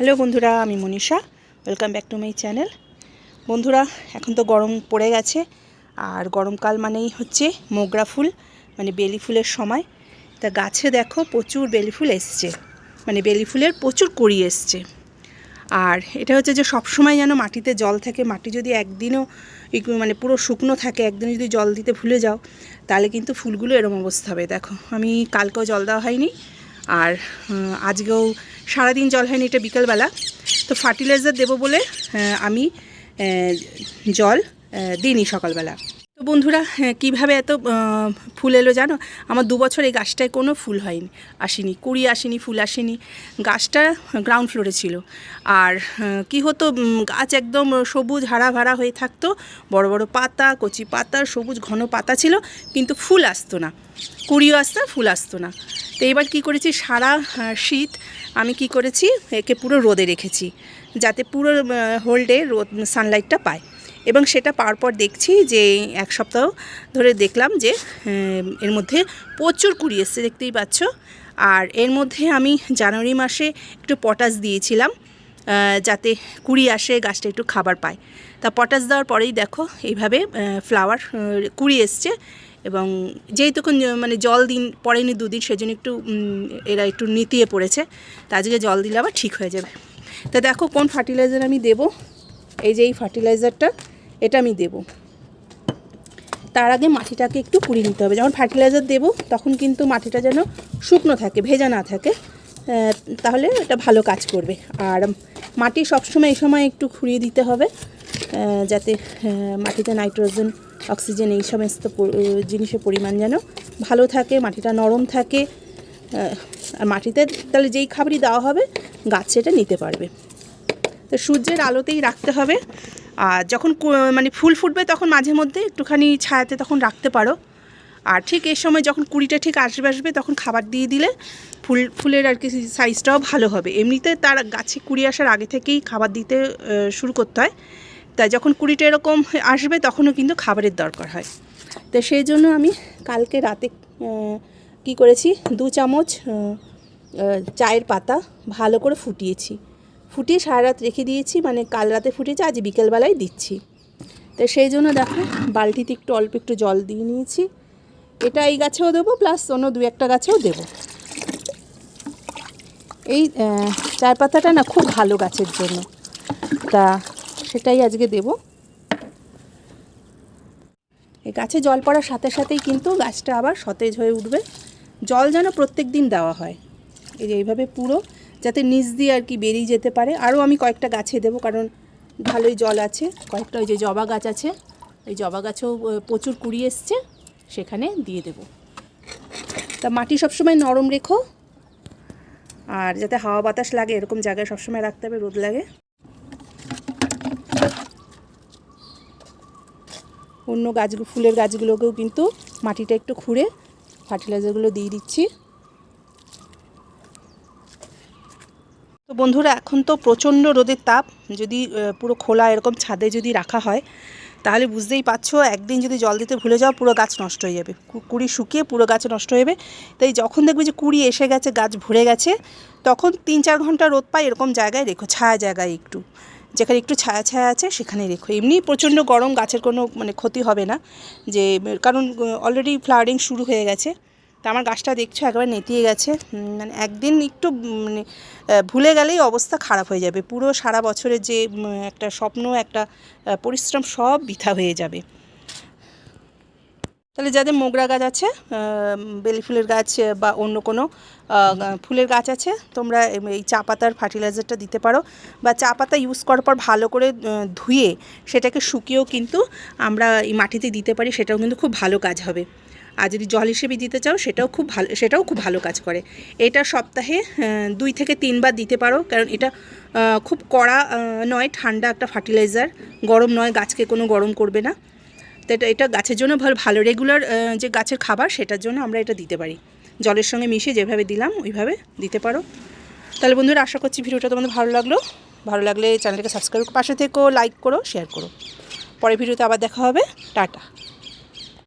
Hello বন্ধুরা, আমি Manisha. Welcome back to my channel. বন্ধুরা, এখন তো গরম পড়ে গেছে, আর গরমকাল মানেই হচ্ছে মোগরা ফুল, মানে বেলি ফুলের সময়। তা গাছে দেখো প্রচুর বেলি ফুল এসছে, মানে বেলি ফুলের প্রচুর কুড়ি এসছে। আর এটা হচ্ছে যে সবসময় যেন মাটিতে জল থাকে। মাটি যদি একদিনও মানে পুরো শুকনো থাকে, একদিন যদি জল দিতে ভুলে যাও, তাহলে কিন্তু ফুলগুলো এরম অবস্থা হবে। দেখো, আমি কালকেও জল দেওয়া হয়নি, আর আজকেও সারাদিন জল হয়নি, এটা বিকেলবেলা। তো ফার্টিলাইজার দেবো বলে আমি জল দিইনি সকালবেলা। তো বন্ধুরা, কীভাবে এত ফুল এলো জানো? আমার 2 বছর এই গাছটায় কোনো ফুল হয়নি, আসেনি, কুড়ি আসেনি, ফুল আসেনি। গাছটা গ্রাউন্ড ফ্লোরে ছিল, আর কি হতো, গাছ একদম সবুজ হারা ভাড়া হয়ে থাকতো, বড় বড় পাতা, কচি পাতা, সবুজ ঘন পাতা ছিল, কিন্তু ফুল আসতো না, কুড়িও আসতো, ফুল আসতো না। তো এবার কী করেছি, সারা শীত আমি কি করেছি, একে পুরো রোদে রেখেছি, যাতে পুরো হোল ডে রোদ সানলাইটটা পায়। এবং সেটা পাওয়ার পর দেখছি যে 1 সপ্তাহ ধরে দেখলাম যে এর মধ্যে প্রচুর কুড়ি এসছে, দেখতেই পাচ্ছ। আর এর মধ্যে আমি জানুয়ারি মাসে একটু পটাশ দিয়েছিলাম, যাতে কুড়ি আসে, গাছটা একটু খাবার পায়। তা পটাশ দেওয়ার পরেই দেখো এইভাবে ফ্লাওয়ার কুড়ি এসছে। এবং যেইটুকুন মানে জল দিন পড়েনি 2 দিন, সেজন্য একটু এরা একটু নিতিয়ে পড়েছে। তা আজকে জল দিলে আবার ঠিক হয়ে যাবে। তা দেখো কোন ফার্টিলাইজার আমি দেবো, এই যে এই ফার্টিলাইজারটা, এটা আমি দেব। তার আগে মাটিটাকে একটু কুড়িয়ে নিতে হবে। যখন ফার্টিলাইজার দেব তখন কিন্তু মাটিটা যেন শুকনো থাকে, ভেজা না থাকে, তাহলে এটা ভালো কাজ করবে। আর মাটি সবসময় এই সময় একটু খুঁড়িয়ে দিতে হবে, যাতে মাটিতে নাইট্রোজেন, অক্সিজেন এই সমস্ত জিনিসের পরিমাণ যেন ভালো থাকে, মাটিটা নরম থাকে। আর মাটিতে তাহলে যেই খাবারই দেওয়া হবে গাছ সেটা নিতে পারবে। তো সূর্যের আলোতেই রাখতে হবে। আর যখন মানে ফুল ফুটবে তখন মাঝে মধ্যে একটুখানি ছায়াতে তখন রাখতে পারো। আর ঠিক এই সময় যখন কুড়িটা ঠিক আসবে তখন খাবার দিয়ে দিলে ফুলের আর কি সাইজটাও ভালো হবে। এমনিতে তার গাছে কুড়ি আসার আগে থেকেই খাবার দিতে শুরু করতে হয়। তাই যখন কুড়িটা এরকম আসবে তখনও কিন্তু খাবারের দরকার হয়। তো সেই জন্য আমি কালকে রাতে কি করেছি, 2 চামচ চায়ের পাতা ভালো করে ফুটিয়ে সারা রাত রেখে দিয়েছি, মানে কাল রাতে ফুটিয়েছি, আজ বিকেলবেলায় দিচ্ছি। তো সেই জন্য দেখো বালতিতে একটু অল্প একটু জল দিয়ে নিয়েছি। এটা এই গাছেও দেবো, প্লাস অন্য 2-1টা গাছেও দেবো। এই চায়ের পাতাটা না খুব ভালো গাছের জন্য, তা সেটাই আজকে দেব। এই গাছে জল পড়ার সাথে সাথেই কিন্তু গাছটা আবার সতেজ হয়ে উঠবে। জল যেন প্রত্যেক দিন দেওয়া হয়, এই যে এইভাবে পুরো, যাতে নিচ দিয়ে আর কি বেরিয়ে যেতে পারে। আরও আমি কয়েকটা গাছে দেবো, কারণ ভালোই জল আছে। কয়েকটা ওই যে জবা গাছ আছে, এই জবা গাছেও প্রচুর কুড়ি এসছে, সেখানে দিয়ে দেব। তা মাটি সবসময় নরম রেখো, আর যাতে হাওয়া বাতাস লাগে এরকম জায়গায় সবসময় রাখতে হবে, রোদ লাগে। অন্য ফুলের গাছগুলোকেও কিন্তু মাটিটা একটু খুঁড়ে ফার্টিলাইজারগুলো দিয়ে দিচ্ছি। তো বন্ধুরা, এখন তো প্রচণ্ড রোদের তাপ, যদি পুরো খোলা এরকম ছাদে যদি রাখা হয় তাহলে বুঝতেই পারছো, একদিন যদি জল দিতে ভুলে যাও পুরো গাছ নষ্ট হয়ে যাবে, কুড়ি শুকিয়ে পুরো গাছ নষ্ট হয়ে যাবে। তাই যখন দেখবে যে কুড়ি এসে গেছে, গাছ ভরে গেছে, তখন 3-4 ঘন্টা রোদ পায় এরকম জায়গায় রেখো, ছায়া জায়গায় একটু, যেখানে একটু ছায়া ছায়া আছে সেখানে রেখো। এমনি প্রচণ্ড গরম, গাছের কোনো মানে ক্ষতি হবে না, যে কারণ অলরেডি ফ্লাওয়ারিং শুরু হয়ে গেছে। তা আমার গাছটা দেখছো একেবারে নেতিয়ে গেছে, মানে একদিন একটু মানে ভুলে গেলেই অবস্থা খারাপ হয়ে যাবে, পুরো সারা বছরের যে একটা স্বপ্ন, একটা পরিশ্রম সব বৃথা হয়ে যাবে। তাহলে যাদের মোগরা গাছ আছে, বেলি ফুলের গাছ বা অন্য কোনো ফুলের গাছ আছে, তোমরা এই চা পাতার ফার্টিলাইজারটা দিতে পারো। বা চা পাতা ইউজ করার পর ভালো করে ধুয়ে সেটাকে শুকিয়েও কিন্তু আমরা এই মাটিতে দিতে পারি, সেটাও কিন্তু খুব ভালো কাজ হবে। আর যদি জল হিসেবে দিতে চাও সেটাও খুব ভালো কাজ করে। এটা সপ্তাহে 2 থেকে 3 বার দিতে পারো, কারণ এটা খুব কড়া নয়, ঠান্ডা একটা ফার্টিলাইজার, গরম নয়, গাছকে কোনো গরম করবে না। তো এটা গাছের জন্য ভালো রেগুলার যে গাছের খাবার, সেটার জন্য আমরা এটা দিতে পারি। জলের সঙ্গে মিশিয়ে যেভাবে দিলাম ওইভাবে দিতে পারো। তাহলে বন্ধুরা, আশা করছি ভিডিওটা তোমাদের ভালো লাগলে চ্যানেলটাকে সাবস্ক্রাইব, পাশে থেকো, লাইক করো, শেয়ার করো। পরের ভিডিওতে আবার দেখা হবে। টাটা।